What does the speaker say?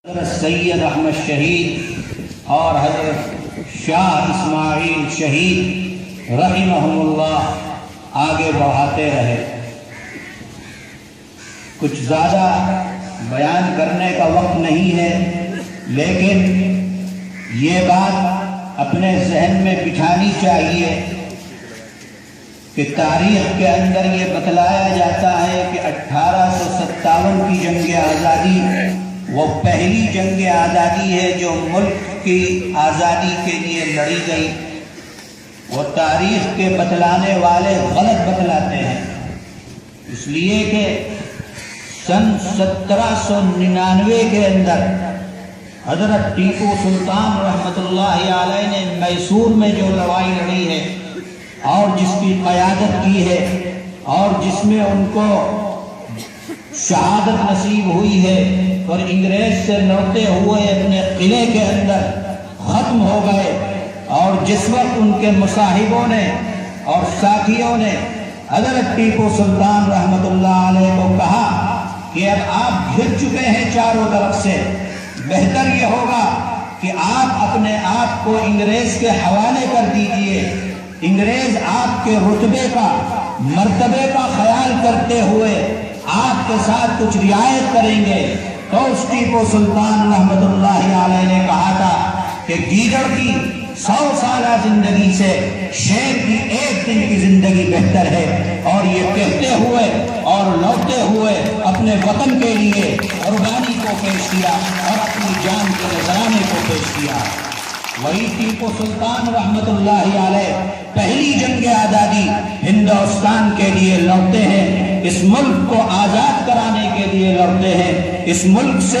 حضرت سید احمد شہید اور حضرت شاہ اسماعیل شہید رحمہم اللہ آگے بڑھاتے رہے۔ کچھ زیادہ بیان کرنے کا وقت نہیں ہے، لیکن یہ بات اپنے ذہن میں بٹھانی چاہیے کہ تاریخ کے اندر یہ بتلایا جاتا ہے کہ 1857 کی جنگ آزادی وہ پہلی جنگ آزادی ہے جو ملک کی آزادی کے لیے لڑی گئی۔ وہ تاریخ کے بتلانے والے غلط بتلاتے ہیں، اس لیے کہ سن 1799 کے اندر حضرت ٹیپو سلطان رحمت اللہ علیہ نے میسور میں جو لڑائی لڑی ہے اور جس کی قیادت کی ہے اور جس میں ان کو شہادت نصیب ہوئی ہے اور انگریز سے لڑتے ہوئے اپنے قلعے کے اندر ختم ہو گئے، اور جس وقت ان کے مصاحبوں نے اور ساتھیوں نے حضرت ٹیپو سلطان رحمت اللہ علیہ کو کہا کہ اب آپ گھر چکے ہیں چاروں طرف سے، بہتر یہ ہوگا کہ آپ اپنے آپ کو انگریز کے حوالے کر دیجئے، انگریز آپ کے رتبے کا مرتبے کا خیال کرتے ہوئے آپ کے ساتھ کچھ رعایت کریں گے۔ تو اس ٹیپو سلطان رحمت اللہ علیہ نے کہا تھا کہ گیدڑ کی 100 سالہ زندگی سے شیر کی 1 دن کی زندگی بہتر ہے، اور یہ کہتے ہوئے اور لوٹتے ہوئے اپنے وطن کے لیے قربانی کو پیش کیا اور اپنی جان کے نذرانے کو پیش کیا۔ وہی ٹیپو سلطان رحمت اللہ علیہ پہلی جنگ آزادی ہندوستان کے لیے لڑتے ہیں، اس ملک کو آزاد کرانے کے لیے لڑتے ہیں، اس ملک سے